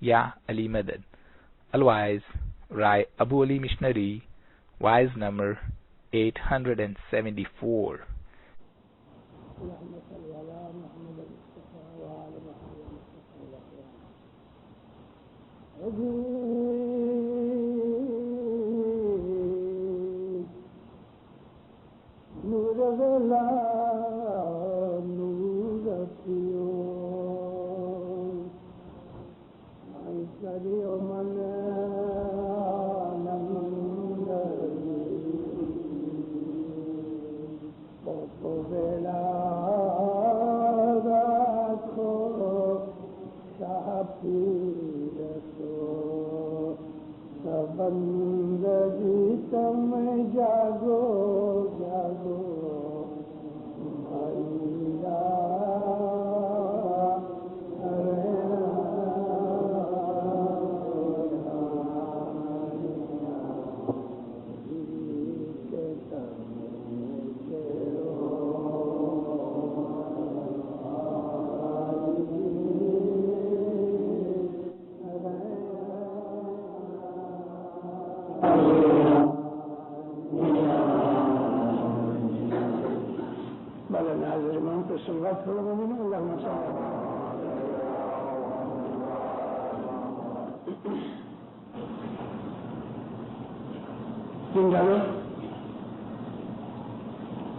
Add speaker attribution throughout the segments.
Speaker 1: Ya Ali Madad. Otherwise, write Abu Ali Missionary, wise number 874.
Speaker 2: بندگی تم جاگو جاگو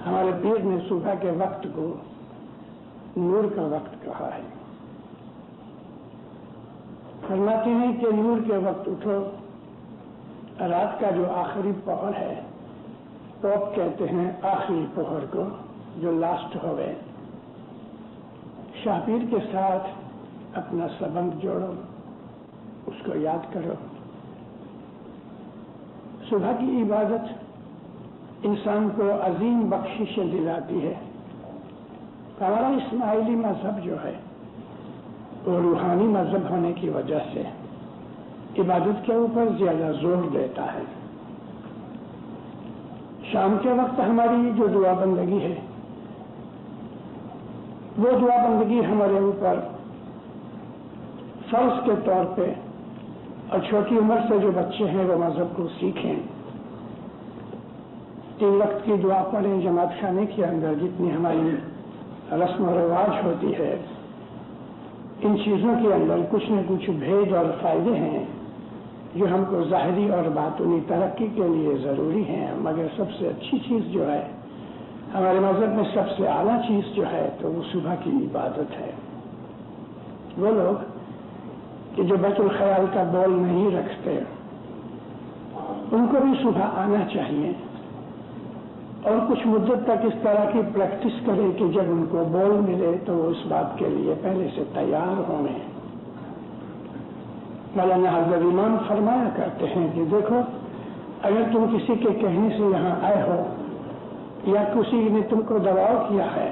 Speaker 2: ہمارے پیر نے صبح کے وقت کو نور کا وقت کہا ہے. فرماتے ہیں کہ نور کے وقت اٹھو. رات کا جو آخری پہر ہے پوپ کہتے ہیں آخری پہر کو جو لاسٹ ہوئے. شاہ پیر کے ساتھ اپنا سبند جوڑو, اس کو یاد کرو. صبح کی عبادت انسان کو عظیم بخششیں دلاتی ہے. ہمارا اسماعیلی مذہب جو ہے وہ روحانی مذہب ہونے کی وجہ سے عبادت کے اوپر زیادہ زور دیتا ہے. شام کے وقت ہماری جو دعا بندگی ہے وہ دعا بندگی ہمارے اوپر فرض کے طور پہ, اور چھوٹی عمر سے جو بچے ہیں وہ مذہب کو سیکھیں. 3 وقت کی دعا پڑھیں. جماعت خانے کے اندر جتنی ہماری رسم و رواج ہوتی ہے ان چیزوں کے اندر کچھ نہ کچھ بھید اور فائدے ہیں جو ہم کو ظاہری اور باطنی ترقی کے لیے ضروری ہیں. مگر سب سے اچھی چیز جو ہے ہمارے مذہب میں سب سے اعلیٰ چیز جو ہے تو وہ صبح کی عبادت ہے. وہ لوگ کہ جو بیت الخیال کا بول نہیں رکھتے ان کو بھی صبح آنا چاہیے اور کچھ مدت تک اس طرح کی پریکٹس کریں کہ جب ان کو بول ملے تو وہ اس بات کے لیے پہلے سے تیار ہوں. مولانا حضرت امام فرمایا کرتے ہیں کہ دیکھو اگر تم کسی کے کہنے سے یہاں آئے ہو یا کسی نے تم کو دباؤ کیا ہے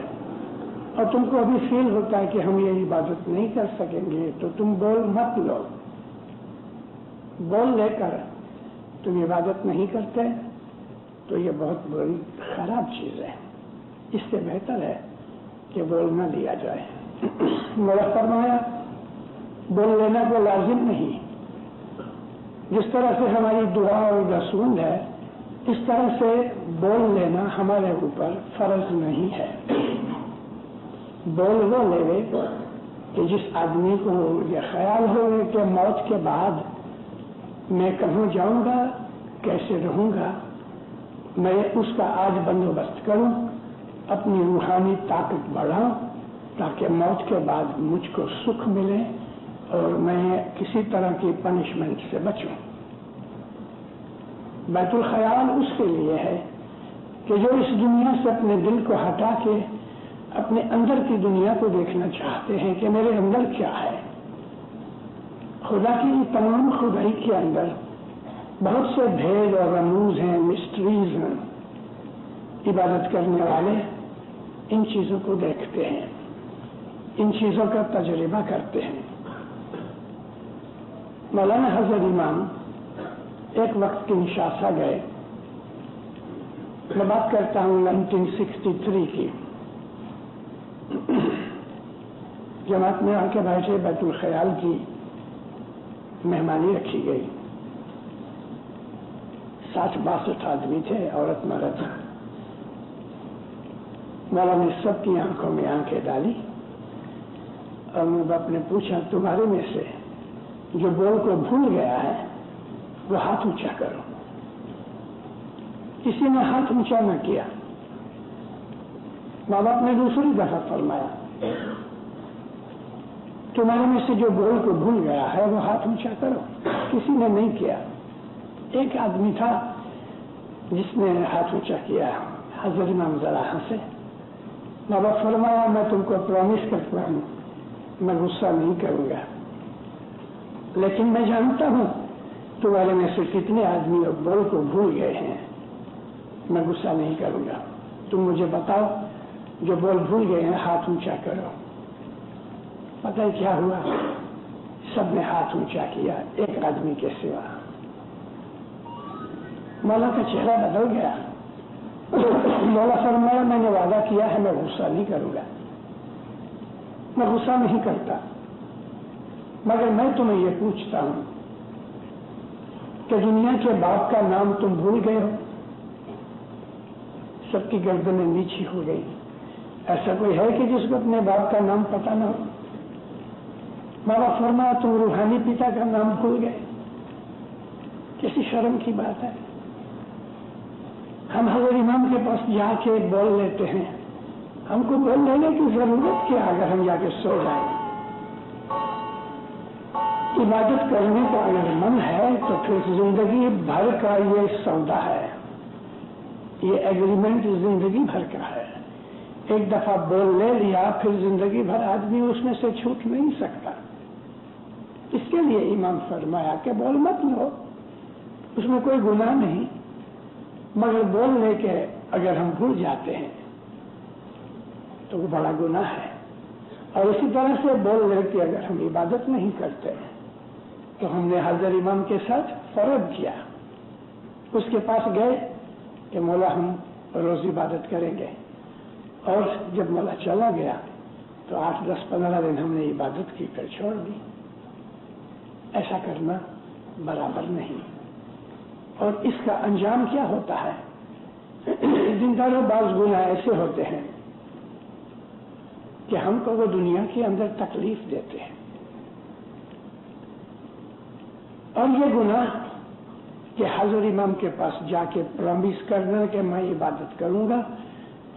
Speaker 2: اور تم کو ابھی فیل ہوتا ہے کہ ہم یہ عبادت نہیں کر سکیں گے تو تم بول مت لو. بول لے کر تم عبادت نہیں کرتے تو یہ بہت بڑی خراب چیز ہے. اس سے بہتر ہے کہ بول نہ لیا جائے. میرا فرمایا بول لینا کو لازم نہیں. جس طرح سے ہماری دعا اور رسول ہے اس طرح سے بول لینا ہمارے اوپر فرض نہیں ہے. بول وہ لے کہ جس آدمی کو یہ خیال ہو کہ موت کے بعد میں کہاں جاؤں گا, کیسے رہوں گا, میں اس کا آج بندوبست کروں, اپنی روحانی طاقت بڑھاؤں تاکہ موت کے بعد مجھ کو سکھ ملے اور میں کسی طرح کی پنشمنٹ سے بچوں. بیت الخیال اس کے لیے ہے کہ جو اس دنیا سے اپنے دل کو ہٹا کے اپنے اندر کی دنیا کو دیکھنا چاہتے ہیں کہ میرے اندر کیا ہے. خدا کی تمام خدائی کے اندر بہت سے بھید اور رموز ہیں, مسٹریز ہیں. عبادت کرنے والے ان چیزوں کو دیکھتے ہیں, ان چیزوں کا تجربہ کرتے ہیں. مولانا حضرت امام ایک وقت کے نشاسا گئے. میں بات کرتا ہوں 1963 کی. جماعت میں آ کے بیٹھے, بیت الخیال کی مہمانی رکھی گئی. 60-62 آدمی تھے، عورت مرد. مولا نے سب کی آنکھوں میں آنکھیں ڈالی اور ماں باپ نے پوچھا تمہارے میں سے جو بول کو بھول گیا ہے وہ ہاتھ اونچا کرو. کسی نے ہاتھ اونچا نہ کیا. ماں باپ نے دوسری دفعہ فرمایا تمہارے میں سے جو بول کو بھول گیا ہے وہ ہاتھ اونچا کرو. کسی نے نہیں کیا. ایک آدمی تھا جس نے ہاتھ اونچا کیا. حضرت امام ذرا ہنسے. ماں باپ فرمایا میں تم کو پرومس کرتا ہوں میں غصہ نہیں کروں گا، لیکن میں جانتا ہوں تمہارے میں سے کتنے آدمی بول کو بھول گئے ہیں. میں غصہ نہیں کروں گا. تم مجھے بتاؤ جو بول بھول گئے ہیں ہاتھ اونچا کرو. پتہ ہے کیا ہوا؟ سب نے ہاتھ اونچا کیا ایک آدمی کے سوا. مولا کا چہرہ بدل گیا. مولا فرمایا میں نے وعدہ کیا ہے میں غصہ نہیں کروں گا. میں غصہ نہیں کرتا، مگر میں تمہیں یہ پوچھتا ہوں کہ دنیا کے باپ کا نام تم بھول گئے ہو؟ سب کی گردنیں نیچی ہو گئی. ایسا کوئی ہے کہ جس کو اپنے باپ کا نام پتہ نہ ہو؟ مولا فرمایا تم روحانی پتا کا نام بھول گئے. کیسی شرم کی بات ہے. ہم حضرت امام کے پاس جا کے بول لیتے ہیں. ہم کو بول لینے کی ضرورت کیا اگر ہم جا کے سو جائیں؟ عبادت کرنے کا اگر من ہے تو پھر زندگی بھر کا یہ سودا ہے، یہ ایگریمنٹ زندگی بھر کا ہے. ایک دفعہ بول لے لیا پھر زندگی بھر آدمی اس میں سے چھوٹ نہیں سکتا. اس کے لیے امام فرمایا کہ بول مت لو، اس میں کوئی گناہ نہیں، مگر بول لے کے اگر ہم بھول جاتے ہیں تو وہ بڑا گناہ ہے. اور اسی طرح سے بول لے کے اگر ہم عبادت نہیں کرتے تو ہم نے حضرت امام کے ساتھ فرض کیا. اس کے پاس گئے کہ مولا ہم روز عبادت کریں گے، اور جب مولا چلا گیا تو 8, 10, 15 دن ہم نے عبادت کی کر چھوڑ دی. ایسا کرنا برابر نہیں. اور اس کا انجام کیا ہوتا ہے؟ زندہ بعض گناہ ایسے ہوتے ہیں کہ ہم کو وہ دنیا کے اندر تکلیف دیتے ہیں. اور یہ گناہ کہ حضرت امام کے پاس جا کے پرومس کرنا کہ میں عبادت کروں گا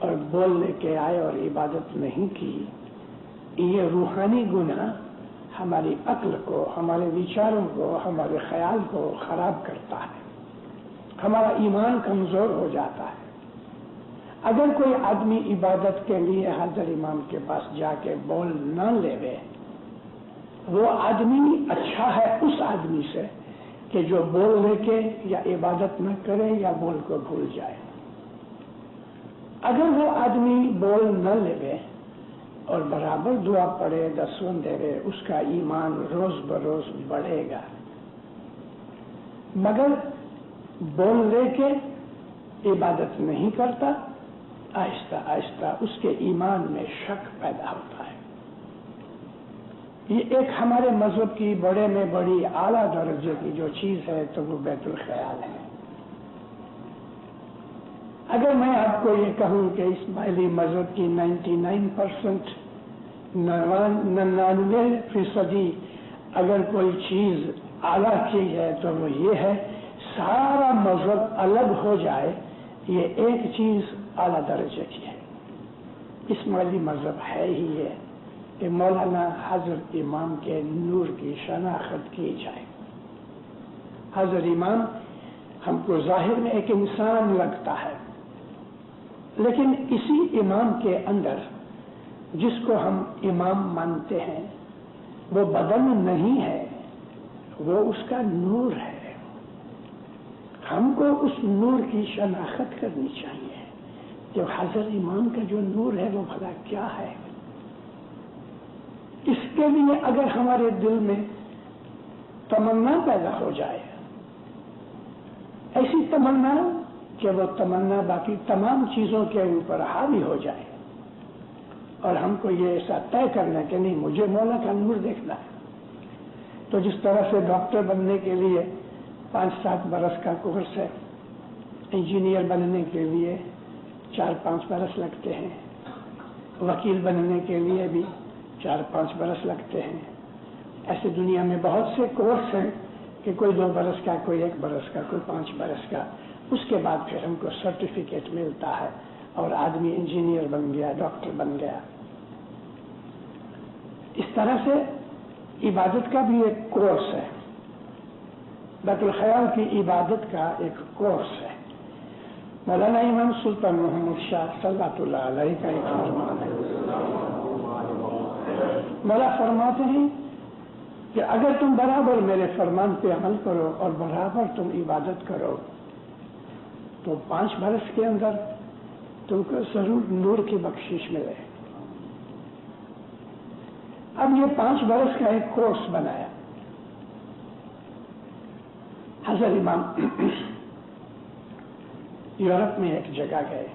Speaker 2: اور بول لے کے آئے اور عبادت نہیں کی، یہ روحانی گناہ ہماری عقل کو، ہمارے وچاروں کو، ہمارے خیال کو خراب کرتا ہے. ہمارا ایمان کمزور ہو جاتا ہے. اگر کوئی آدمی عبادت کے لیے حضرت امام کے پاس جا کے بول نہ لے، وہ آدمی اچھا ہے اس آدمی سے کہ جو بول لے کے یا عبادت نہ کرے یا بول کو بھول جائے. اگر وہ آدمی بول نہ لے اور برابر دعا پڑے، دسوں دے، اس کا ایمان روز بروز بڑھے گا. مگر بول لے کے عبادت نہیں کرتا، آہستہ آہستہ اس کے ایمان میں شک پیدا ہوتا ہے. یہ ایک ہمارے مذہب کی بڑے میں بڑی اعلیٰ درجے کی جو چیز ہے تو وہ بیت الخیال ہے. اگر میں آپ کو یہ کہوں کہ اسماعیلی مذہب کی 99% 99% اگر کوئی چیز اعلیٰ چیز ہے تو وہ یہ ہے سارا مذہب الگ ہو جائے، یہ ایک چیز اعلیٰ درجے کی ہے. اسماعیلی مذہب ہے ہی یہ کہ مولانا حضرت امام کے نور کی شناخت کی جائے. حضرت امام ہم کو ظاہر میں ایک انسان لگتا ہے، لیکن اسی امام کے اندر جس کو ہم امام مانتے ہیں وہ بدن نہیں ہے، وہ اس کا نور ہے. ہم کو اس نور کی شناخت کرنی چاہیے کہ حضرت امام کا جو نور ہے وہ بھلا کیا ہے. اس کے لیے اگر ہمارے دل میں تمنا پیدا ہو جائے، ایسی تمنا کہ وہ تمنا باقی تمام چیزوں کے اوپر حاوی ہو جائے، اور ہم کو یہ ایسا طے کرنا کہ نہیں مجھے مولا کا نور دیکھنا ہے، تو جس طرح سے ڈاکٹر بننے کے لیے 5-7 برس کا کورس ہے، انجینئر بننے کے لیے 4-5 برس لگتے ہیں، وکیل بننے کے لیے بھی 4-5 برس لگتے ہیں، ایسے دنیا میں بہت سے کورس ہیں کہ کوئی 2 برس کا، کوئی 1 برس کا، کوئی 5 برس کا، اس کے بعد پھر ہم کو سرٹیفکیٹ ملتا ہے اور آدمی انجینئر بن گیا، ڈاکٹر بن گیا۔ اس طرح سے عبادت کا بھی ایک کورس ہے، بیت الخیال کی عبادت کا ایک کورس ہے۔ مولانا امام سلطان محمد شاہ صلوات اللہ علیہ کا ایک فرمان ہے، مولا فرماتے ہیں کہ اگر تم برابر میرے فرمان پہ عمل کرو اور برابر تم عبادت کرو تو 5 برس کے اندر تم کو ضرور نور کی بخشش ملے۔ اب یہ 5 برس کا ایک کورس بنایا۔ حضرت امام یورپ میں ایک جگہ گئے،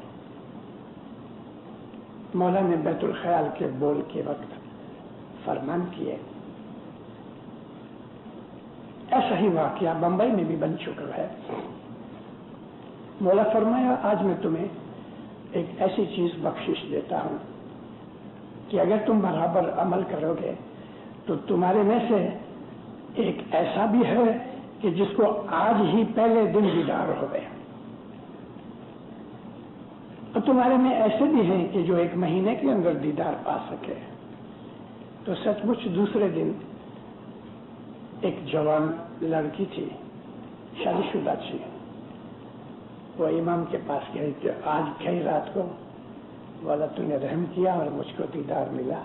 Speaker 2: مولا نے بیت الخیال کے بول کے وقت فرمان کیے۔ ایسا ہی واقعہ بمبئی میں بھی بن چکا ہے۔ مولا فرمایا آج میں تمہیں ایک ایسی چیز بخشش دیتا ہوں کہ اگر تم برابر عمل کرو گے تو تمہارے میں سے ایک ایسا بھی ہے کہ جس کو آج ہی پہلے دن دیدار ہو گئے، اور تمہارے میں ایسے بھی ہیں کہ جو 1 مہینے کے اندر دیدار پا سکے۔ تو سچ مچ دوسرے دن ایک جوان لڑکی تھی، شادی شدہ تھی، وہ امام کے پاس گئی کہ آج کئی رات کو والا تو نے رحم کیا اور مجھ کو دیدار ملا۔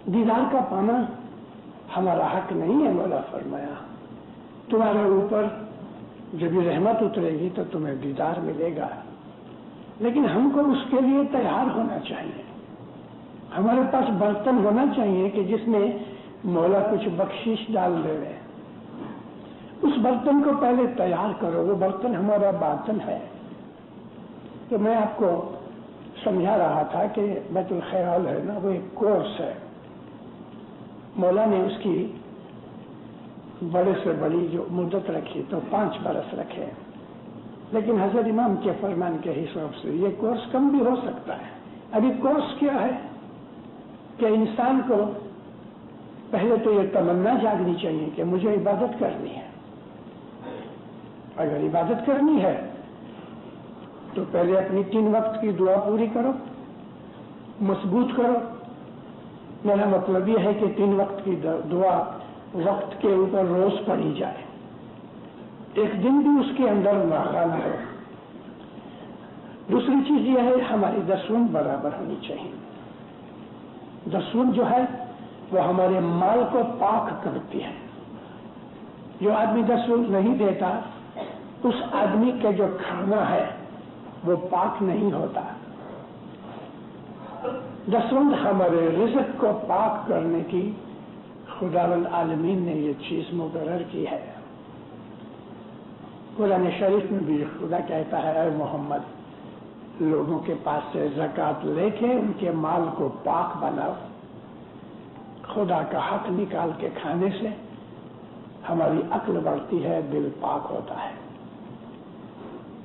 Speaker 2: دیدار کا پانا ہمارا حق نہیں ہے، مولا فرمایا تمہارے اوپر جب یہ رحمت اترے گی تو تمہیں دیدار ملے گا، لیکن ہم کو اس کے لیے تیار ہونا چاہیے۔ ہمارے پاس برتن ہونا چاہیے کہ جس میں مولا کچھ بخشش ڈال دے۔ اس برتن کو پہلے تیار کرو، وہ برتن ہمارا باطن ہے۔ تو میں آپ کو سمجھا رہا تھا کہ بیت الخیال ہے نا، وہ ایک کورس ہے۔ مولا نے اس کی بڑے سے بڑی جو مدت رکھی تو 5 برس رکھے، لیکن حضرت امام کے فرمان کے حساب سے یہ کورس کم بھی ہو سکتا ہے۔ ابھی کورس کیا ہے کہ انسان کو پہلے تو یہ تمنا جاگنی چاہیے کہ مجھے عبادت کرنی ہے۔ اگر عبادت کرنی ہے تو پہلے اپنی 3 وقت کی دعا پوری کرو، مضبوط کرو۔ میرا مطلب یہ ہے کہ 3 وقت کی دعا وقت کے اوپر روز پڑھی جائے، ایک دن بھی اس کے اندر ناغا نہ ہو۔ دوسری چیز یہ ہے ہماری دسوند برابر ہونی چاہیے۔ دسوند جو ہے وہ ہمارے مال کو پاک کرتی ہے۔ جو آدمی دسوند نہیں دیتا اس آدمی کا جو کھانا ہے وہ پاک نہیں ہوتا۔ دسوند ہمارے رزق کو پاک کرنے کی خداوند عالمین نے یہ چیز مقرر کی ہے۔ قرآن شریف میں بھی خدا کہتا ہے اے محمد لوگوں کے پاس سے زکوٰۃ لے کے ان کے مال کو پاک بناؤ۔ خدا کا حق نکال کے کھانے سے ہماری عقل بڑھتی ہے، دل پاک ہوتا ہے۔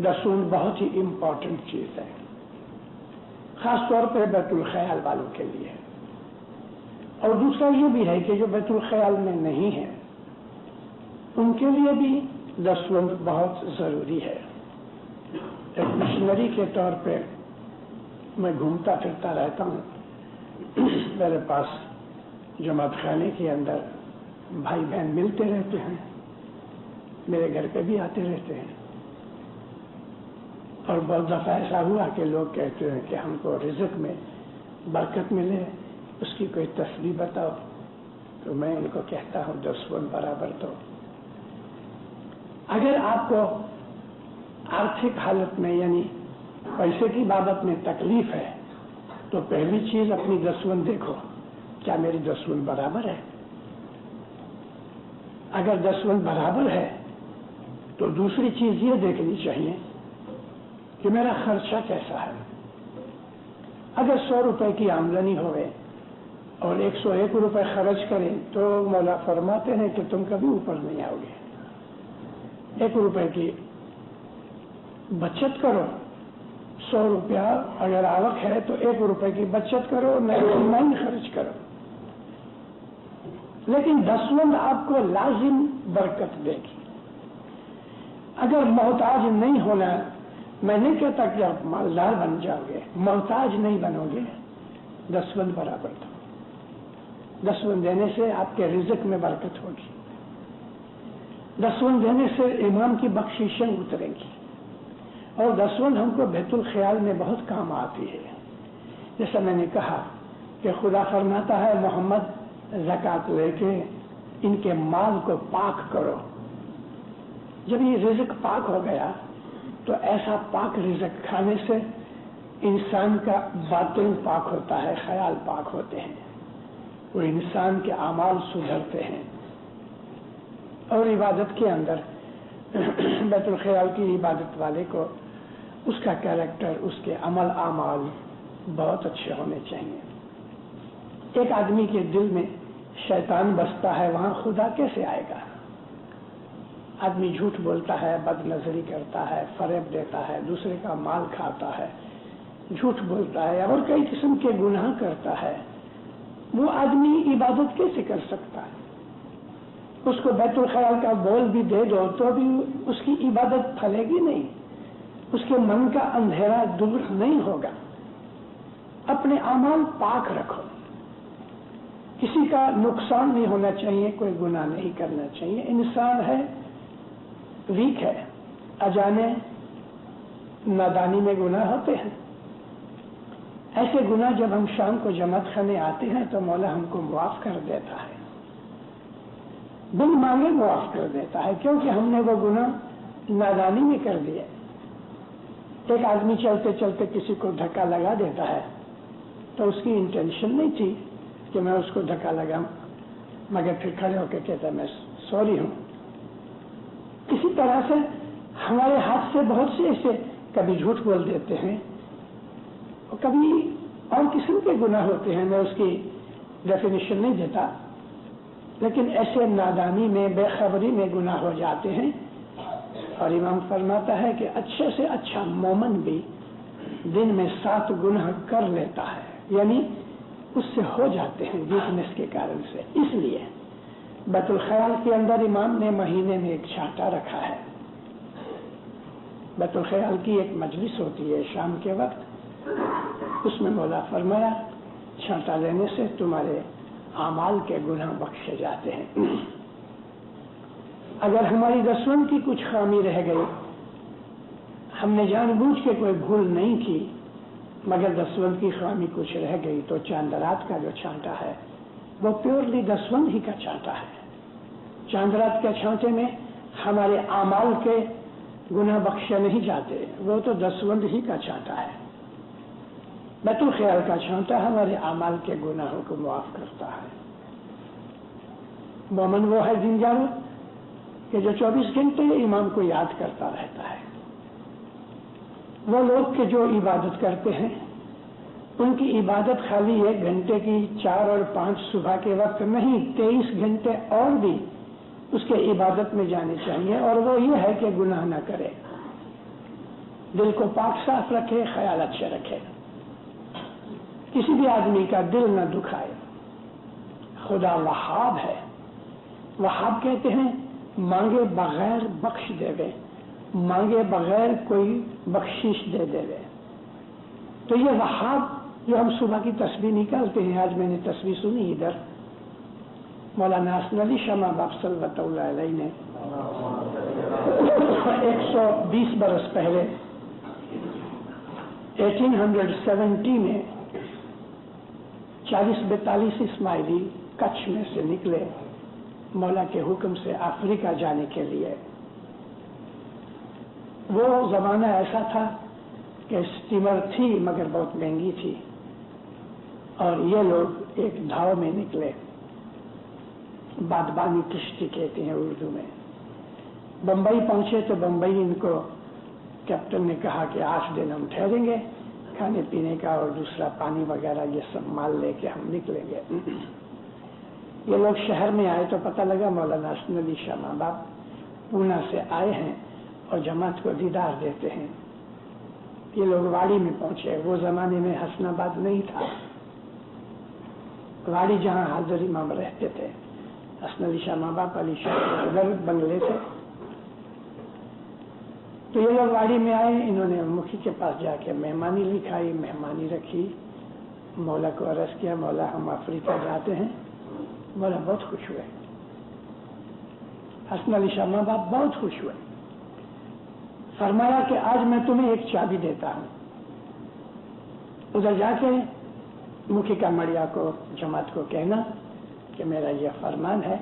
Speaker 2: دسوند بہت ہی امپورٹنٹ چیز ہے، خاص طور پہ بیت الخیال والوں کے لیے۔ اور دوسرا یہ بھی ہے کہ جو بیت الخیال میں نہیں ہے ان کے لیے بھی دسوند بہت ضروری ہے۔ ایک مشنری کے طور پہ میں گھومتا پھرتا رہتا ہوں، میرے پاس جماعت خانے کے اندر بھائی بہن ملتے رہتے ہیں، میرے گھر پہ بھی آتے رہتے ہیں، اور بہت دفعہ ایسا ہوا کہ لوگ کہتے ہیں کہ ہم کو رزق میں برکت ملے، اس کی کوئی تسبیح بتاؤ، تو میں ان کو کہتا ہوں دسوند برابر دو۔ اگر آپ کو آرتھک حالت میں یعنی پیسے کی بابت میں تکلیف ہے تو پہلی چیز اپنی دسوند دیکھو، کیا میری دسوند برابر ہے؟ اگر دسوند برابر ہے تو دوسری چیز یہ دیکھنی چاہیے کہ میرا خرچہ کیسا ہے۔ اگر 100 روپے کی آمدنی ہوئے اور 101 روپے خرچ کریں تو مولا فرماتے ہیں کہ تم کبھی اوپر نہیں آؤ گے. 1 روپے کی بچت کرو. 100 روپیہ اگر آوک ہے تو 1 روپے کی بچت کرو, نہیں خرچ کرو. لیکن دسوند آپ کو لازم برکت دے گی. اگر محتاج نہیں ہونا, میں نہیں کہتا کہ آپ مالدار بن جاؤ گے, محتاج نہیں بنو گے, دسوند برابر دو. دسوند دینے سے آپ کے رزق میں برکت ہوگی. دسوند دینے سے امام کی بخششیں اتریں گی. اور دسوند ہم کو بیت الخیال میں بہت کام آتی ہے. جیسا میں نے کہا کہ خدا فرماتا ہے محمد زکوٰۃ لے کے ان کے مال کو پاک کرو. جب یہ رزق پاک ہو گیا تو ایسا پاک رزق کھانے سے انسان کا باطن پاک ہوتا ہے, خیال پاک ہوتے ہیں, وہ انسان کے اعمال سدھرتے ہیں. اور عبادت کے اندر بیت الخیال کی عبادت والے کو اس کا کیریکٹر, اس کے عمل اعمال بہت اچھے ہونے چاہیے. ایک آدمی کے دل میں شیطان بستا ہے, وہاں خدا کیسے آئے گا؟ آدمی جھوٹ بولتا ہے, بد نظری کرتا ہے, فریب دیتا ہے, دوسرے کا مال کھاتا ہے, جھوٹ بولتا ہے اور کئی قسم کے گناہ کرتا ہے. وہ آدمی عبادت کیسے کر سکتا ہے؟ اس کو بیت الخیال کا بول بھی دے دو تو بھی اس کی عبادت پھلے گی نہیں, اس کے من کا اندھیرا دور نہیں ہوگا. اپنے اعمال پاک رکھو, کسی کا نقصان نہیں ہونا چاہیے, کوئی گناہ نہیں کرنا چاہیے. انسان ہے, ویک ہے, اجانے نادانی میں گناہ ہوتے ہیں. ایسے گناہ جب ہم شام کو جماعت خانے آتے ہیں تو مولا ہم کو معاف کر دیتا ہے, بن مانگے معاف کر دیتا ہے, کیونکہ ہم نے وہ گناہ نادانی میں کر دیے. ایک آدمی چلتے چلتے کسی کو دھکا لگا دیتا ہے تو اس کی انٹینشن نہیں تھی کہ میں اس کو دھکا لگاؤں, مگر پھر کھڑے ہو کے کہتا ہے میں سوری ہوں. اسی طرح سے ہمارے ہاتھ سے بہت سے ایسے کبھی جھوٹ بول دیتے ہیں, اور کبھی اور قسم کے گناہ ہوتے ہیں. میں اس کی ڈیفینیشن نہیں دیتا, لیکن ایسے نادانی میں, بے خبری میں گناہ ہو جاتے ہیں. اور امام فرماتا ہے کہ اچھے سے اچھا مومن بھی دن میں 7 گناہ کر لیتا ہے, یعنی اس سے ہو جاتے ہیں ویکنس کے کارن سے. اس لیے بیت الخیال کے اندر امام نے مہینے میں ایک چھانٹا رکھا ہے. بیت الخیال کی ایک مجلس ہوتی ہے شام کے وقت, اس میں مولا فرمایا چھانٹا لینے سے تمہارے اعمال کے گناہ بخشے جاتے ہیں. اگر ہماری دسوند کی کچھ خامی رہ گئی, ہم نے جان بوجھ کے کوئی بھول نہیں کی, مگر دسوند کی خامی کچھ رہ گئی, تو چاندرات کا جو چھانٹا ہے وہ پیورلی دسوند ہی کا چھانٹا ہے. چاندرات کے چھانٹے میں ہمارے اعمال کے گناہ بخشے نہیں جاتے, وہ تو دسوند ہی کا چھانٹا ہے. بیت الخیال کا چھانٹا ہمارے اعمال کے گناہوں کو معاف کرتا ہے. مومن وہ ہے دن جانو کہ جو 24 گھنٹے امام کو یاد کرتا رہتا ہے. وہ لوگ کہ جو عبادت کرتے ہیں ان کی عبادت خالی 1 گھنٹے کی 4 اور 5 صبح کے وقت نہیں, 23 گھنٹے اور بھی اس کے عبادت میں جانے چاہیے. اور وہ یہ ہے کہ گناہ نہ کرے, دل کو پاک صاف رکھے, خیال اچھے رکھے, کسی بھی آدمی کا دل نہ دکھائے. خدا وہاب ہے. وہاب کہتے ہیں مانگے بغیر بخش دے گئے, مانگے بغیر کوئی بخشش دے دے گئے. تو یہ وہاب جو ہم صبح کی تسبیح نکالتے ہیں, آج میں نے تسبیح سنی ادھر, مولانا حسن علی شمع باپ صلوات اللہ علیہ نے 120 برس پہلے 1870 میں 40-42 اسماعیلی کچھ میں سے نکلے مولا کے حکم سے افریقہ جانے کے لیے. وہ زمانہ ایسا تھا کہ اسٹیمر تھی مگر بہت مہنگی تھی, اور یہ لوگ ایک دھاؤ میں نکلے, بادبانی کشتی کہتے ہیں اردو میں. بمبئی پہنچے تو بمبئی ان کو کیپٹن نے کہا کہ 8 دن ہم ٹھہریں گے, کھانے پینے کا اور دوسرا پانی وغیرہ یہ سب مال لے کے ہم نکلیں گے. یہ لوگ شہر میں آئے تو پتہ لگا مولانا حسن علی شاہ ماں باپ پونا سے آئے ہیں اور جماعت کو دیدار دیتے ہیں. یہ لوگ واڑی میں پہنچے. وہ زمانے میں حسن آباد نہیں تھا. واڑی جہاں حاضر امام رہتے تھے. حسن علی شاہ ماں باپ علی شاہ کے ادھر بنگلے تھے. تو یہ لوگ واڑی میں آئے. انہوں نے مکھی کے پاس جا کے مہمانی لکھائی, مہمانی رکھی. مولا کو عرض کیا مولا ہم افریقہ جاتے ہیں. مولا بہت خوش ہوئے. حسن علی شاہ ماں باپ بہت خوش ہوئے. فرمایا کہ آج میں تمہیں ایک چابی دیتا ہوں. ادھر جا کے مکھی کا مڑیا کو جماعت کو کہنا کہ میرا یہ فرمان ہے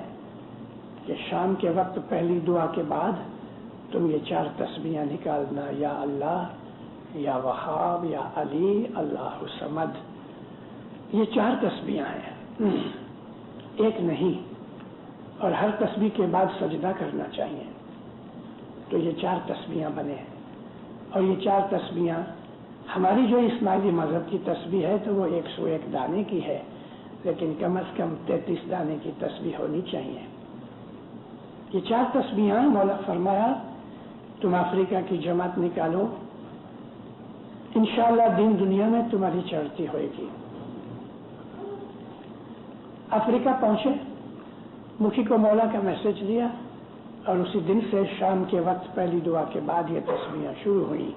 Speaker 2: کہ شام کے وقت پہلی دعا کے بعد تم یہ 4 تسبیحاں نکالنا, یا اللہ, یا وہاب, یا علی, اللہ صمد. یہ 4 تسبیحاں ہیں, ایک نہیں. اور ہر تسبیح کے بعد سجدہ کرنا چاہیے. تو یہ 4 تسبیحاں بنے ہیں. اور یہ 4 تسبیحاں ہماری جو اسماعیلی مذہب کی تسبیح ہے تو وہ 101 دانے کی ہے, لیکن کم از کم 33 دانے کی تسبیح ہونی چاہیے. یہ 4 تسبیحاں مولا فرمایا تم افریقہ کی جماعت نکالو, انشاءاللہ دین دنیا میں تمہاری چڑھتی ہوئے گی. افریقہ پہنچے, مکھی کو مولا کا میسج دیا اور اسی دن سے شام کے وقت پہلی دعا کے بعد یہ تسبیحاں شروع ہوئی.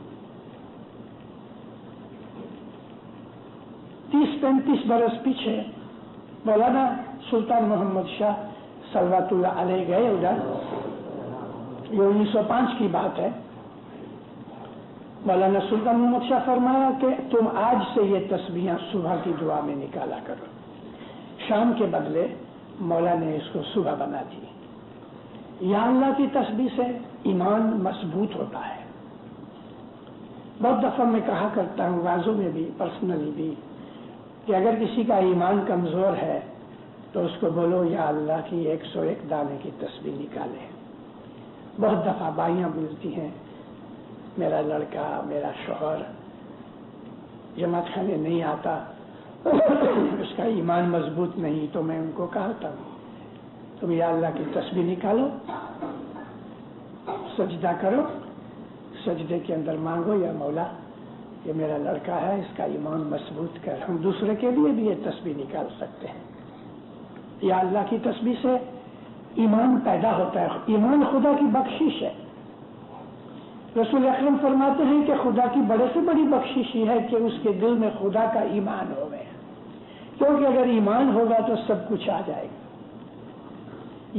Speaker 2: 30-35 برس پیچھے مولانا سلطان محمد شاہ صلوات اللہ علیہ گئے ادھر. یہ 1905 کی بات ہے. مولانا سلطان محمد شاہ فرمایا کہ تم آج سے یہ تسبیحاں صبح کی دعا میں نکالا کرو. شام کے بدلے مولا نے اس کو صبح بنا دی. یا اللہ کی تسبیح سے ایمان مضبوط ہوتا ہے. بہت دفعہ میں کہا کرتا ہوں وعظوں میں بھی, پرسنلی بھی, کہ اگر کسی کا ایمان کمزور ہے تو اس کو بولو یا اللہ کی 101 دانے کی تسبیح نکالے. بہت دفعہ بائیاں ملتی ہیں, میرا لڑکا, میرا شوہر جماعت خانے نہیں آتا, اس کا ایمان مضبوط نہیں, تو میں ان کو کہتا ہوں تم یا اللہ کی تسبیح نکالو, سجدہ کرو, سجدے کے اندر مانگو یا مولا یہ میرا لڑکا ہے, اس کا ایمان مضبوط کر. ہم دوسرے کے لیے بھی یہ تسبیح نکال سکتے ہیں. یا اللہ کی تسبیح سے ایمان پیدا ہوتا ہے. ایمان خدا کی بخشش ہے. رسول اکرم فرماتے ہیں کہ خدا کی بڑے سے بڑی بخشش یہ ہے کہ اس کے دل میں خدا کا ایمان ہو گیا, کیونکہ اگر ایمان ہوگا تو سب کچھ آ جائے گا.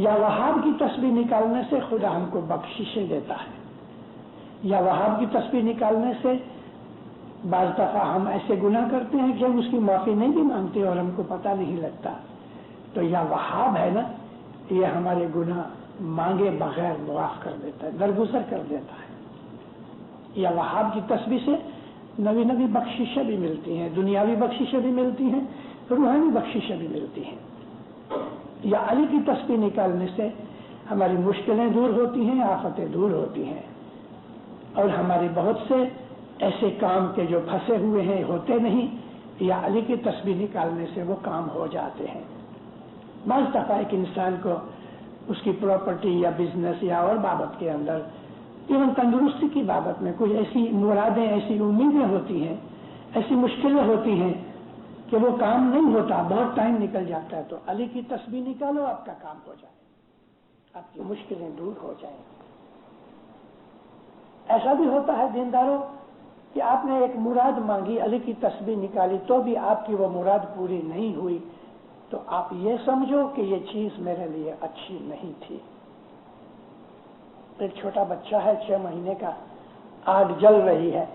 Speaker 2: یا وہاب کی تسبیح نکالنے سے خدا ہم کو بخششیں دیتا ہے. یا وہاب کی تسبیح نکالنے سے بعض دفعہ ہم ایسے گناہ کرتے ہیں کہ ہم اس کی معافی نہیں بھی مانگتے اور ہم کو پتہ نہیں لگتا. تو یا وہاب ہے نا, یہ ہمارے گناہ مانگے بغیر معاف کر دیتا ہے, درگزر کر دیتا ہے. یا وہاب کی تسبیح سے نوی نوی بخششیں بھی ملتی ہیں, دنیاوی بخششیں بھی ملتی ہیں, روحانی بخششیں بھی ملتی ہیں. یا علی کی تسبیح نکالنے سے ہماری مشکلیں دور ہوتی ہیں, آفتیں دور ہوتی ہیں, اور ہمارے بہت سے ایسے کام کے جو پھنسے ہوئے ہیں ہوتے نہیں, یا علی کی تسبیح نکالنے سے وہ کام ہو جاتے ہیں. بعض دفعہ ایک انسان کو اس کی پراپرٹی یا بزنس یا اور بابت کے اندر, ایون تندرستی کی بابت میں کوئی ایسی مرادیں, ایسی امیدیں ہوتی ہیں, ایسی مشکلیں ہوتی ہیں کہ وہ کام نہیں ہوتا, بہت ٹائم نکل جاتا ہے. تو علی کی تسبیح نکالو, آپ کا کام ہو جائے, آپ کی مشکلیں دور ہو جائیں. ایسا بھی ہوتا ہے دینداروں کہ آپ نے ایک مراد مانگی, علی کی تسبیح نکالی, تو بھی آپ کی وہ مراد پوری نہیں ہوئی, تو آپ یہ سمجھو کہ یہ چیز میرے لیے اچھی نہیں تھی. ایک چھوٹا بچہ ہے 6 مہینے کا, آگ جل رہی ہے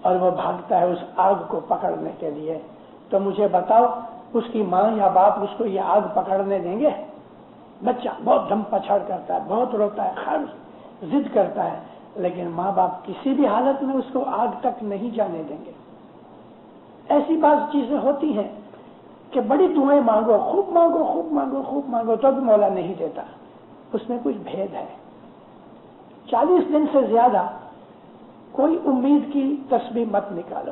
Speaker 2: اور وہ بھاگتا ہے اس آگ کو پکڑنے کے لیے, تو مجھے بتاؤ اس کی ماں یا باپ اس کو یہ آگ پکڑنے دیں گے؟ بچہ بہت دم پچھاڑ کرتا ہے, بہت روتا ہے, خرچ ضد کرتا ہے, لیکن ماں باپ کسی بھی حالت میں اس کو آگ تک نہیں جانے دیں گے. ایسی بعض چیزیں ہوتی ہیں کہ بڑی دعائیں مانگو, خوب مانگو, خوب مانگو, خوب مانگو, تو بھی مولا نہیں دیتا. اس میں کچھ بھید ہے. 40 دن سے زیادہ کوئی امید کی تسبیح مت نکالو.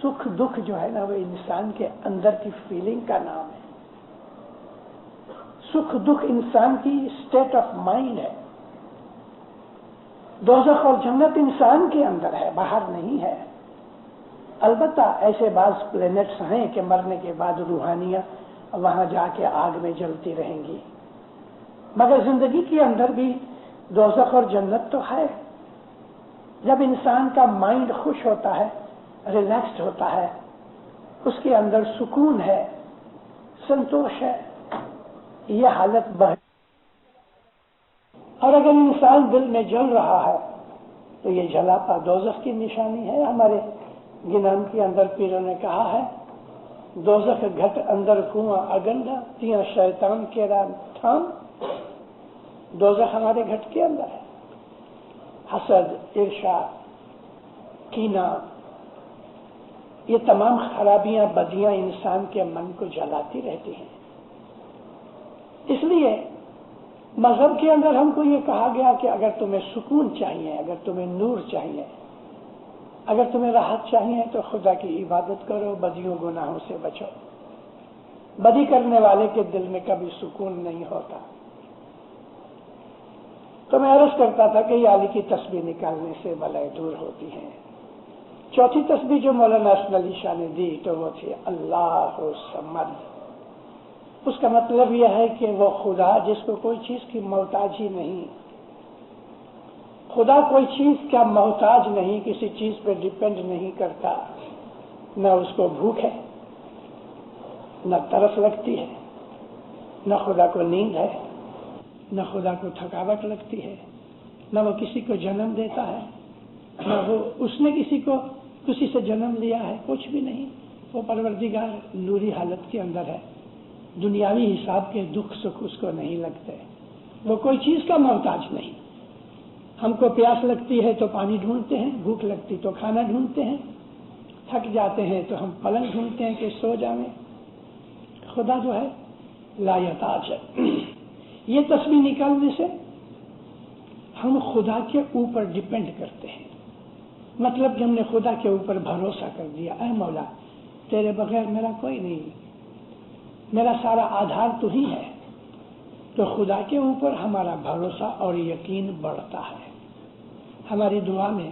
Speaker 2: سکھ دکھ جو ہے نا وہ انسان کے اندر کی فیلنگ کا نام ہے. سکھ دکھ انسان کی اسٹیٹ آف مائنڈ ہے. دوزخ اور جنت انسان کے اندر ہے، باہر نہیں ہے. البتہ ایسے بعض پلینٹس ہیں کہ مرنے کے بعد روحانیاں وہاں جا کے آگ میں جلتی رہیں گی، مگر زندگی کے اندر بھی دوزخ اور جنت تو ہے. جب انسان کا مائنڈ خوش ہوتا ہے، ریلیکسڈ ہوتا ہے، اس کے اندر سکون ہے، سنتوش ہے، یہ حالت بہت. اور اگر انسان دل میں جل رہا ہے تو یہ جلاپا دوزخ کی نشانی ہے. ہمارے گنان کے اندر پیروں نے کہا ہے دوزخ گھٹ اندر کنواں اگنڈا تیاں شیطان کیرا تھام. دوزخ ہمارے گھٹ کے اندر ہے. حسد، عرشا، کینہ، یہ تمام خرابیاں بدیاں انسان کے من کو جلاتی رہتی ہیں. اس لیے مذہب کے اندر ہم کو یہ کہا گیا کہ اگر تمہیں سکون چاہیے، اگر تمہیں نور چاہیے، اگر تمہیں راحت چاہیے تو خدا کی عبادت کرو، بدیوں گناہوں سے بچو. بدی کرنے والے کے دل میں کبھی سکون نہیں ہوتا. تو میں عرض کرتا تھا کہ یہ علی کی تسبیح نکالنے سے بلائیں دور ہوتی ہیں. چوتھی تسبیح جو مولانا حسن علی شاہ نے دی تو وہ تھی اللہ الصمد. اس کا مطلب یہ ہے کہ وہ خدا جس کو کوئی چیز کی محتاج ہی نہیں. خدا کوئی چیز کا محتاج نہیں، کسی چیز پہ ڈیپینڈ نہیں کرتا. نہ اس کو بھوک ہے، نہ ترس لگتی ہے، نہ خدا کو نیند ہے، نہ خدا کو تھکاوٹ لگتی ہے، نہ وہ کسی کو جنم دیتا ہے، نہ وہ اس نے کسی سے جنم لیا ہے، کچھ بھی نہیں. وہ پروردگار نوری حالت کے اندر ہے. دنیاوی حساب کے دکھ سکھ اس کو نہیں لگتے. وہ کوئی چیز کا محتاج نہیں. ہم کو پیاس لگتی ہے تو پانی ڈھونڈتے ہیں، بھوک لگتی تو کھانا ڈھونڈتے ہیں، تھک جاتے ہیں تو ہم پلنگ ڈھونڈتے ہیں کہ سو جائیں. خدا جو ہے لا یحتاج ہے. یہ تسبیح نکالنے سے ہم خدا کے اوپر ڈیپینڈ کرتے ہیں. مطلب کہ ہم نے خدا کے اوپر بھروسہ کر دیا، اے مولا تیرے بغیر میرا کوئی نہیں، میرا سارا آدھار تو ہی ہے. تو خدا کے اوپر ہمارا بھروسہ اور یقین بڑھتا ہے. ہماری دعا میں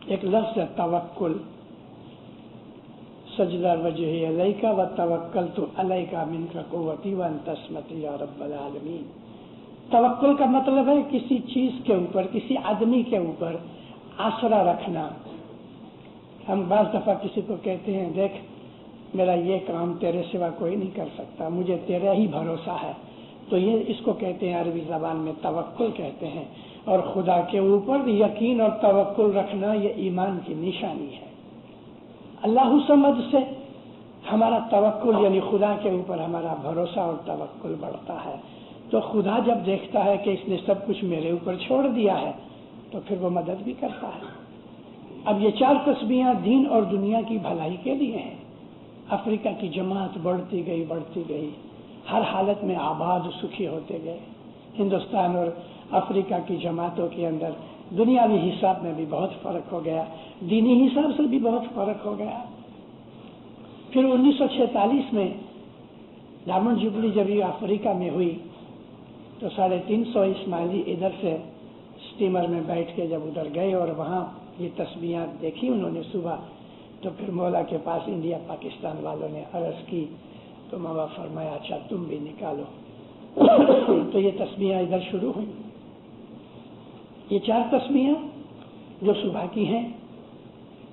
Speaker 2: ایک لفظ ہے توکل. سجدہ وجہی علیکا و توکلت علیکا منک قوتی وانت اسمتی یا رب العالمین. توکل کا مطلب ہے کسی چیز کے اوپر، کسی آدمی کے اوپر آسرا رکھنا. ہم بعض دفعہ کسی کو کہتے ہیں دیکھ میرا یہ کام تیرے سوا کوئی نہیں کر سکتا، مجھے تیرا ہی بھروسہ ہے. تو یہ اس کو کہتے ہیں عربی زبان میں توکل کہتے ہیں. اور خدا کے اوپر یقین اور توکل رکھنا یہ ایمان کی نشانی ہے. اللہ سمجھ سے ہمارا توکل یعنی خدا کے اوپر ہمارا بھروسہ اور توکل بڑھتا ہے. تو خدا جب دیکھتا ہے کہ اس نے سب کچھ میرے اوپر چھوڑ دیا ہے تو پھر وہ مدد بھی کرتا ہے. اب یہ 4 تسبیحاں دین اور دنیا کی بھلائی کے لیے ہیں. افریقہ کی جماعت بڑھتی گئی، ہر حالت میں آباد سکھی ہوتے گئے. ہندوستان اور افریقہ کی جماعتوں کے اندر دنیاوی حساب میں بھی بہت فرق ہو گیا، دینی حساب سے بھی بہت فرق ہو گیا. پھر 1946 میں ڈائمنڈ جوبلی جب یہ افریقہ میں ہوئی تو 350 اسماعیلی ادھر سے اسٹیمر میں بیٹھ کے جب ادھر گئے اور وہاں یہ تسبیحاں دیکھی انہوں نے صبح، تو پھر مولا کے پاس انڈیا پاکستان والوں نے عرض کی تو مولا فرمایا اچھا تم بھی نکالو. تو یہ تسبیحاں ادھر شروع ہوئی. یہ 4 تسبیحاں جو صبح کی ہیں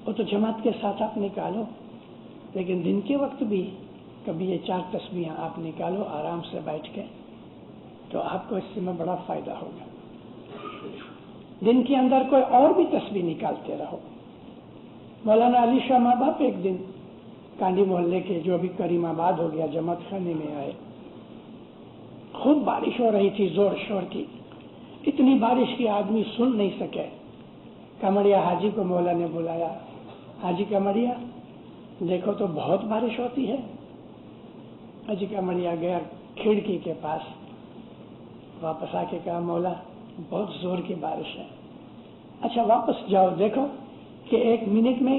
Speaker 2: وہ تو جماعت کے ساتھ آپ نکالو، لیکن دن کے وقت بھی کبھی یہ 4 تسبیحاں آپ نکالو آرام سے بیٹھ کے، تو آپ کو اس سے میں بڑا فائدہ ہوگا. دن کے اندر کوئی اور بھی تسبیح نکالتے رہو. مولانا علی شاہ ماں باپ ایک دن کانڈی محلے کے جو بھی کریم آباد ہو گیا جماعت خانے میں آئے. خوب بارش ہو رہی تھی زور شور کی، اتنی بارش کی آدمی سن نہیں سکے. کمڑیا حاجی کو مولا نے بلایا، حاجی کمڑیا دیکھو تو بہت بارش ہوتی ہے. حاجی کمڑیا گیا کھڑکی کے پاس، واپس آ کے کہا مولا بہت زور کی بارش ہے. اچھا واپس جاؤ دیکھو کہ 1 منٹ میں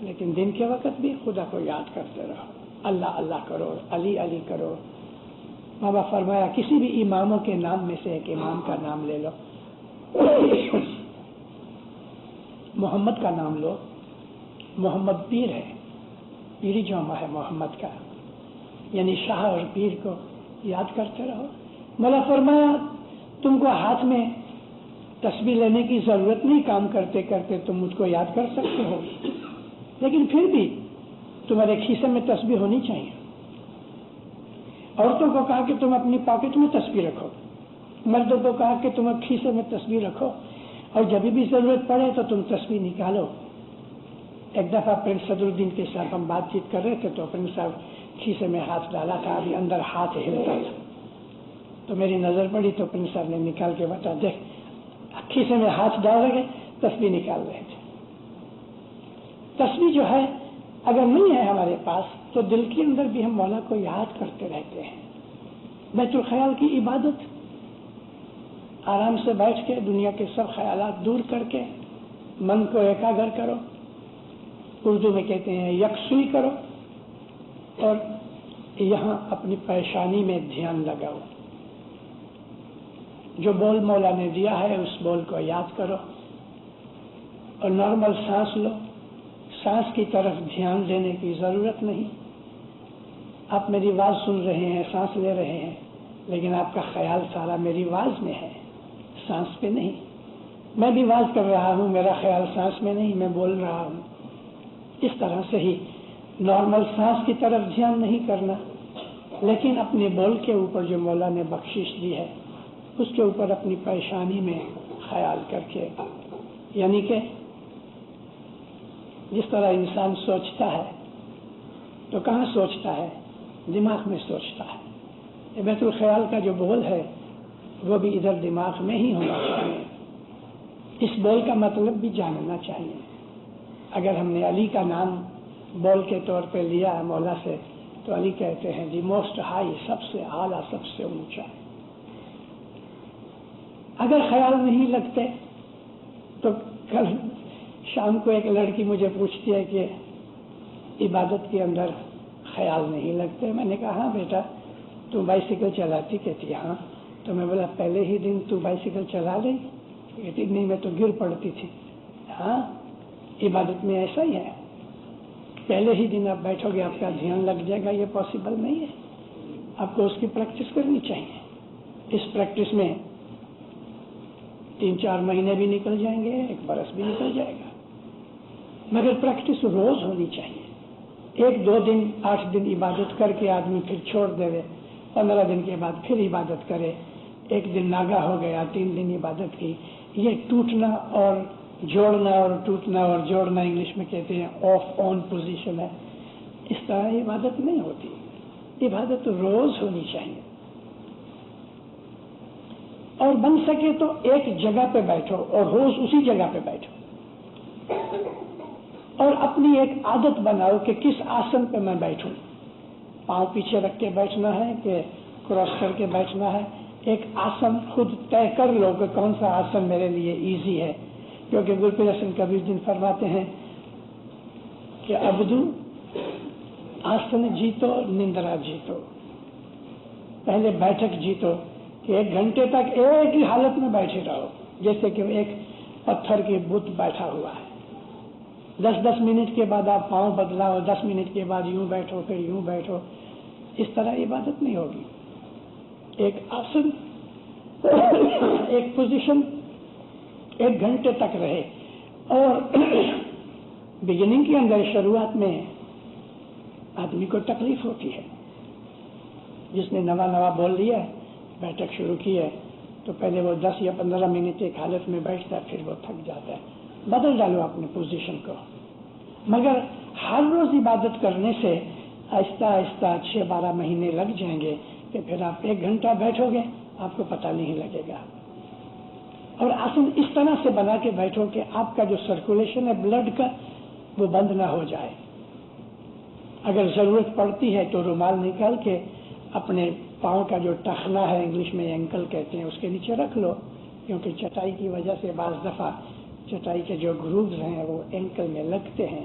Speaker 2: لیکن دن کے وقت بھی خدا کو یاد کرتے رہو، اللہ اللہ کرو، علی علی کرو۔ بابا فرمایا کسی بھی اماموں کے نام میں سے ایک امام کا نام لے لو، محمد کا نام لو، محمد پیر ہے، پیری جومہ ہے محمد کا، یعنی شاہ اور پیر کو یاد کرتے رہو۔ مولا فرمایا تم کو ہاتھ میں تسبیح لینے کی ضرورت نہیں، کام کرتے کرتے تم مجھ کو یاد کر سکتے ہو، لیکن پھر بھی تمہارے کھیسے میں تسبیح ہونی چاہیے۔ عورتوں کو کہا کہ تم اپنی پاکٹ میں تسبیح رکھو، مردوں کو کہا کہ تم کھیسے میں تسبیح رکھو، اور جب بھی ضرورت پڑے تو تم تسبیح نکالو۔ ایک دفعہ پرنس صدر الدین کے ساتھ ہم بات چیت کر رہے تھے تو پرنس صاحب کھیسے میں ہاتھ ڈالا تھا، ابھی اندر ہاتھ ہلتا تھا، تو میری نظر پڑی تو پرنس صاحب نے نکال کے بتا، دیکھ کھیسے میں ہاتھ ڈال رہے تسبیح نکال رہے تھے۔ تسبیح جو ہے اگر نہیں ہے ہمارے پاس تو دل کے اندر بھی ہم مولا کو یاد کرتے رہتے ہیں۔ بیت الخیال کی عبادت، آرام سے بیٹھ کے دنیا کے سب خیالات دور کر کے من کو ایکاگر کرو، اردو میں کہتے ہیں یکسوئی کرو، اور یہاں اپنی پریشانی میں دھیان لگاؤ۔ جو بول مولا نے دیا ہے اس بول کو یاد کرو، اور نارمل سانس لو، سانس کی طرف دھیان دینے کی ضرورت نہیں۔ آپ میری آواز سن رہے ہیں، سانس لے رہے ہیں، لیکن آپ کا خیال سارا میری آواز میں ہے، سانس پہ نہیں۔ میں بھی آواز کر رہا ہوں، میرا خیال سانس میں نہیں، میں بول رہا ہوں۔ اس طرح سے ہی نارمل سانس کی طرف دھیان نہیں کرنا، لیکن اپنے بول کے اوپر جو مولا نے بخشش دی ہے اس کے اوپر اپنی پریشانی میں خیال کر کے، یعنی کہ جس طرح انسان سوچتا ہے تو کہاں سوچتا ہے؟ دماغ میں سوچتا ہے۔ یہ بیت الخیال کا جو بول ہے وہ بھی ادھر دماغ میں ہی ہونا چاہیے۔ اس بول کا مطلب بھی جاننا چاہیے۔ اگر ہم نے علی کا نام بول کے طور پہ لیا ہے مولا سے تو علی کہتے ہیں دی موسٹ ہائی، سب سے اعلیٰ، سب سے اونچا۔ اگر خیال نہیں لگتے تو کل شام کو ایک لڑکی مجھے پوچھتی ہے کہ عبادت کے اندر خیال نہیں لگتے؟ میں نے کہا ہاں بیٹا تو بائیسیکل چلاتی؟ کہتی ہاں۔ تو میں بولا پہلے ہی دن تو بائیسیکل چلا گئی؟ کہتی نہیں میں تو گر پڑتی تھی۔ ہاں عبادت میں ایسا ہی ہے، پہلے ہی دن آپ بیٹھو گے آپ کا دھیان لگ جائے گا، یہ پاسبل نہیں ہے۔ آپ کو اس کی پریکٹس کرنی چاہیے۔ اس پریکٹس میں 3-4 مہینے بھی نکل جائیں گے، 1 برس بھی نکل جائے گا، مگر پریکٹس روز ہونی چاہیے۔ 1-2 دن 8 دن عبادت کر کے آدمی پھر چھوڑ دے، 15 دن کے بعد پھر عبادت کرے، 1 دن ناگا ہو گیا، 3 دن عبادت کی، یہ ٹوٹنا اور جوڑنا اور ٹوٹنا اور جوڑنا انگلش میں کہتے ہیں آف آن پوزیشن ہے۔ اس طرح عبادت نہیں ہوتی، عبادت روز ہونی چاہیے، اور بن سکے تو ایک جگہ پہ بیٹھو اور روز اسی جگہ پہ بیٹھو، اور اپنی ایک عادت بناؤ کہ کس آسن پہ میں بیٹھوں، پاؤں پیچھے رکھ کے بیٹھنا ہے کہ کراس کر کے بیٹھنا ہے۔ ایک آسن خود طے کر لو کہ کون سا آسن میرے لیے ایزی ہے، کیونکہ گرپیر حسن کبیر دن فرماتے ہیں کہ عبدو آسن جیتو نندرا جیتو، پہلے بیٹھک جیتو کہ 1 گھنٹے تک ایک ہی حالت میں بیٹھے رہو، جیسے کہ ایک پتھر کے بت بیٹھا ہوا ہے۔ 10-10 منٹ کے بعد آپ پاؤں بدلاؤ، 10 منٹ کے بعد یوں بیٹھو پھر یوں بیٹھو، اس طرح عبادت نہیں ہوگی۔ ایک آسن، ایک پوزیشن 1 گھنٹے تک رہے، اور بگننگ کے اندر شروعات میں آدمی کو تکلیف ہوتی ہے۔ جس نے نوا بول لیا بیٹھک شروع کی ہے تو پہلے وہ 10 یا 15 منٹ ایک حالت میں بیٹھتا ہے، پھر وہ تھک جاتا ہے۔ بدل ڈالو اپنے پوزیشن کو، مگر ہر روز عبادت کرنے سے آہستہ آہستہ 6-12 مہینے لگ جائیں گے کہ پھر آپ 1 گھنٹہ بیٹھو گے آپ کو پتہ نہیں لگے گا۔ اور آسن اس طرح سے بنا کے بیٹھو کہ آپ کا جو سرکولیشن ہے بلڈ کا وہ بند نہ ہو جائے۔ اگر ضرورت پڑتی ہے تو رومال نکال کے اپنے پاؤں کا جو ٹخنا ہے انگلش میں اینکل کہتے ہیں اس کے نیچے رکھ لو، کیونکہ چٹائی کی وجہ سے بعض دفعہ چٹائی کے جو گرووز ہیں وہ اینکل میں لگتے ہیں،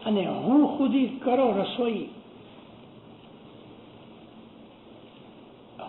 Speaker 2: અને હું ખુદી કરો રસોઈ।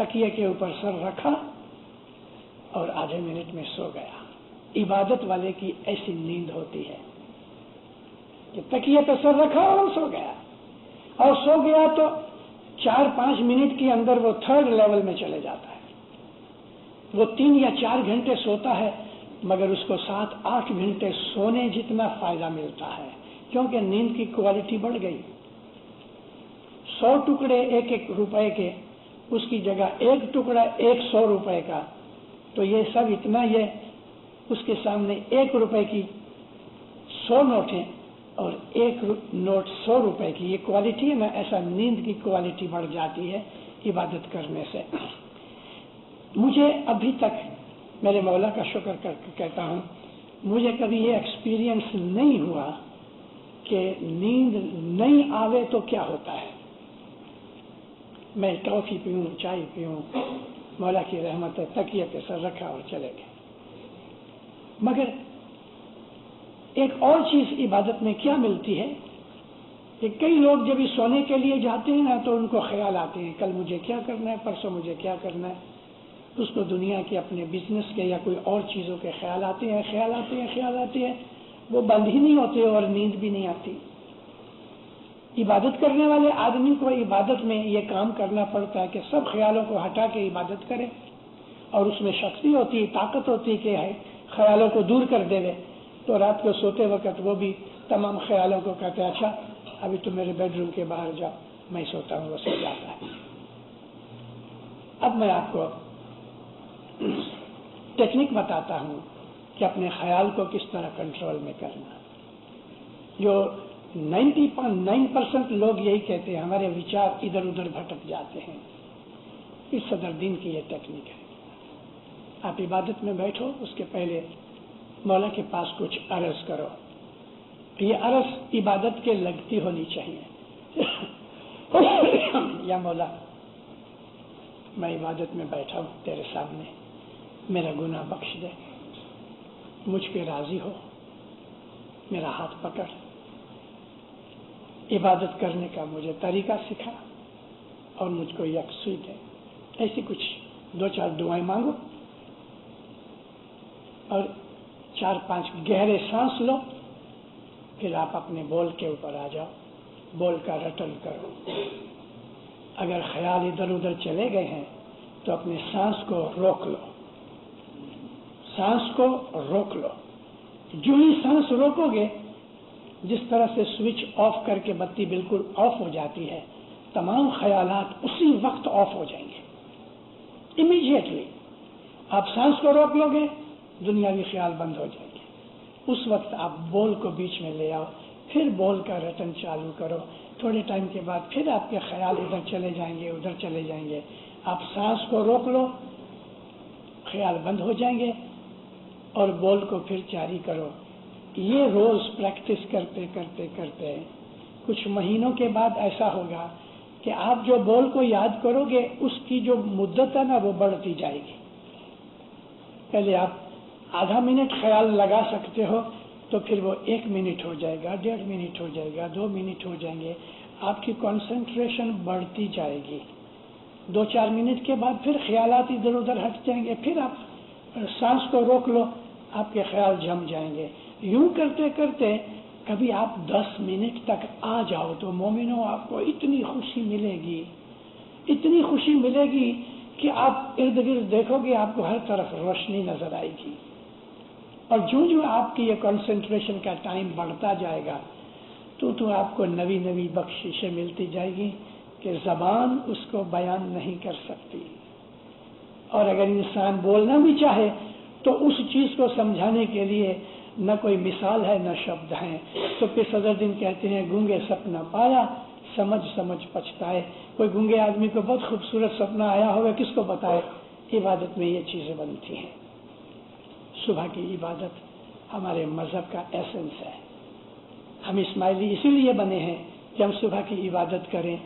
Speaker 2: تکیے کے اوپر سر رکھا اور آدھے منٹ میں سو گیا. عبادت والے کی ایسی نیند ہوتی ہے کہ تکیے پہ سر رکھا اور سو گیا، اور سو گیا تو 4-5 منٹ کے اندر وہ 3rd لیول میں چلے جاتا ہے. وہ 3 یا 4 گھنٹے سوتا ہے مگر اس کو 7-8 گھنٹے سونے جتنا فائدہ ملتا ہے، کیونکہ نیند کی کوالٹی بڑھ گئی. 100 ٹکڑے 1 روپے کے، اس کی جگہ 1 ٹکڑا 100 روپے کا، تو یہ سب اتنا، یہ اس کے سامنے 1 روپے کی 100 نوٹیں اور 1 نوٹ 100 روپے کی، یہ کوالٹی ہے نا. ایسا نیند کی کوالٹی بڑھ جاتی ہے عبادت کرنے سے. مجھے ابھی تک میرے مولا کا شکر کر کے کہتا ہوں، مجھے کبھی یہ ایکسپیرینس نہیں ہوا کہ نیند نہیں آوے تو کیا ہوتا ہے. میں ٹافی پیوں، چائے پیوں، مولا کی رحمت ہے، تکیے پہ سر رکھا اور چلے گئے. مگر ایک اور چیز عبادت میں کیا ملتی ہے کہ کئی لوگ جب سونے کے لیے جاتے ہیں نا تو ان کو خیال آتے ہیں کل مجھے کیا کرنا ہے، پرسوں مجھے کیا کرنا ہے. اس کو دنیا کے اپنے بزنس کے یا کوئی اور چیزوں کے خیال آتے ہیں. وہ بند ہی نہیں ہوتے اور نیند بھی نہیں آتی. عبادت کرنے والے آدمی کو عبادت میں یہ کام کرنا پڑتا ہے کہ سب خیالوں کو ہٹا کے عبادت کرے، اور اس میں شکتی ہوتی ہے، طاقت ہوتی ہے کہ خیالوں کو دور کر دے. تو رات کو سوتے وقت وہ بھی تمام خیالوں کو کہتے ہیں اچھا ابھی تم میرے بیڈ روم کے باہر جاؤ، میں سوتا ہوں. وہ سو جاتا ہے. اب میں آپ کو ٹیکنک بتاتا ہوں کہ اپنے خیال کو کس طرح کنٹرول میں کرنا. جو 99% لوگ یہی کہتے ہیں ہمارے وچار ادھر ادھر بھٹک جاتے ہیں. اس صدر دین کی یہ ٹیکنیک ہے. آپ عبادت میں بیٹھو، اس کے پہلے مولا کے پاس کچھ عرض کرو. یہ عرض عبادت کے لگتی ہونی چاہیے. یا مولا میں عبادت میں بیٹھا ہوں تیرے سامنے، میرا گناہ بخش دے، مجھ پہ راضی ہو، میرا ہاتھ پکڑ، عبادت کرنے کا مجھے طریقہ سکھا اور مجھ کو یکسوئی دے. ایسی کچھ 2-4 دعائیں مانگو اور 4-5 گہرے سانس لو. پھر آپ اپنے بول کے اوپر آ جاؤ، بول کا رٹن کرو. اگر خیال ادھر ادھر چلے گئے ہیں تو اپنے سانس کو روک لو، سانس کو روک لو. جو ہی سانس روکو گے، جس طرح سے سوئچ آف کر کے بتی بالکل آف ہو جاتی ہے، تمام خیالات اسی وقت آف ہو جائیں گے امیڈیٹلی. آپ سانس کو روک لو گے، دنیاوی خیال بند ہو جائیں گے. اس وقت آپ بول کو بیچ میں لے آؤ، پھر بول کا رٹن چالو کرو. تھوڑے ٹائم کے بعد پھر آپ کے خیال ادھر چلے جائیں گے، ادھر چلے جائیں گے. آپ سانس کو روک لو، خیال بند ہو جائیں گے، اور بول کو پھر جاری کرو. یہ روز پریکٹس کرتے کرتے کرتے کچھ مہینوں کے بعد ایسا ہوگا کہ آپ جو بول کو یاد کرو گے اس کی جو مدت ہے نا وہ بڑھتی جائے گی. پہلے آپ آدھا منٹ خیال لگا سکتے ہو، تو پھر وہ 1 منٹ ہو جائے گا، 1.5 منٹ ہو جائے گا، 2 منٹ ہو جائیں گے. آپ کی کنسنٹریشن بڑھتی جائے گی. 2-4 منٹ کے بعد پھر خیالات ادھر ادھر ہٹ جائیں گے. پھر آپ سانس کو روک لو، آپ کے خیال جم جائیں گے. یوں کرتے کرتے کبھی آپ 10 منٹ تک آ جاؤ تو مومنوں آپ کو اتنی خوشی ملے گی، اتنی خوشی ملے گی کہ آپ ارد گرد دیکھو گے آپ کو ہر طرف روشنی نظر آئے گی. اور جو آپ کی یہ کنسنٹریشن کا ٹائم بڑھتا جائے گا تو آپ کو نئی نئی بخششیں ملتی جائے گی کہ زبان اس کو بیان نہیں کر سکتی. اور اگر انسان بولنا بھی چاہے تو اس چیز کو سمجھانے کے لیے نہ کوئی مثال ہے نہ شبد ہیں. تو پھر صدر دن کہتے ہیں گونگے سپنا پایا، سمجھ سمجھ پچھتائے. کوئی گونگے آدمی کو بہت خوبصورت سپنا آیا ہوگا، کس کو بتائے؟ عبادت میں یہ چیزیں بنتی ہیں. صبح کی عبادت ہمارے مذہب کا ایسنس ہے. ہم اسماعیلی اسی لیے بنے ہیں کہ ہم صبح کی عبادت کریں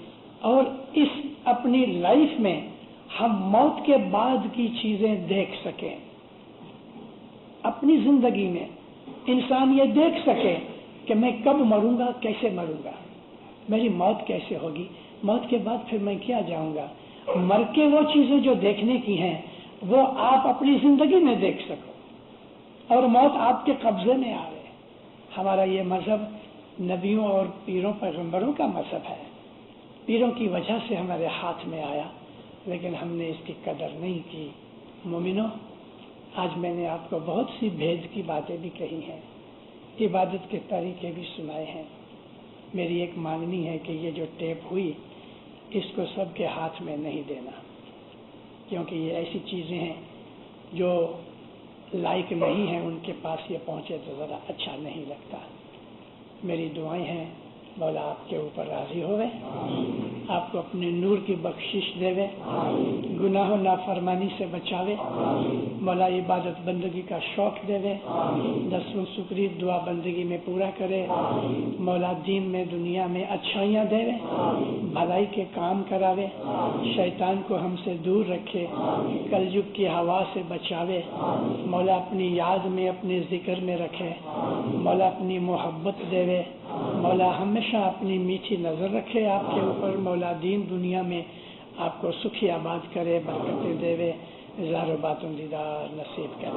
Speaker 2: اور اس اپنی لائف میں ہم موت کے بعد کی چیزیں دیکھ سکیں. اپنی زندگی میں انسان یہ دیکھ سکے کہ میں کب مروں گا، کیسے مروں گا، میری موت کیسے ہوگی، موت کے بعد پھر میں کیا جاؤں گا. مر کے وہ چیزیں جو دیکھنے کی ہیں وہ آپ اپنی زندگی میں دیکھ سکو اور موت آپ کے قبضے میں آئے. ہمارا یہ مذہب نبیوں اور پیروں پیغمبروں کا مذہب ہے. پیروں کی وجہ سے ہمارے ہاتھ میں آیا لیکن ہم نے اس کی قدر نہیں کی. مومنوں، آج میں نے آپ کو بہت سی بھید کی باتیں بھی کہی ہیں، عبادت کے طریقے بھی سنائے ہیں. میری ایک مانگنی ہے کہ یہ جو ٹیپ ہوئی اس کو سب کے ہاتھ میں نہیں دینا، کیونکہ یہ ایسی چیزیں ہیں جو لائق نہیں ہیں ان کے پاس یہ پہنچے تو ذرا اچھا نہیں لگتا. میری دعائیں ہیں مولا آپ کے اوپر راضی ہوئے، آپ کو اپنے نور کی بخشش دے، گناہ و نافرمانی سے بچاوے. مولا عبادت بندگی کا شوق دے، دسویں شکری دعا بندگی میں پورا کرے. مولا دین میں دنیا میں اچھائیاں دے، بھلائی کے کام کراوے، شیطان کو ہم سے دور رکھے، کلجگ کی ہوا سے بچاوے. مولا اپنی یاد میں اپنے ذکر میں رکھے. مولا اپنی محبت دے. مولا ہمیشہ اپنی میٹھی نظر رکھے آپ کے اوپر. مولا دین دنیا میں آپ کو سکھی آباد کرے، برکتیں دے، زار و باتوں دیدار نصیب کرے.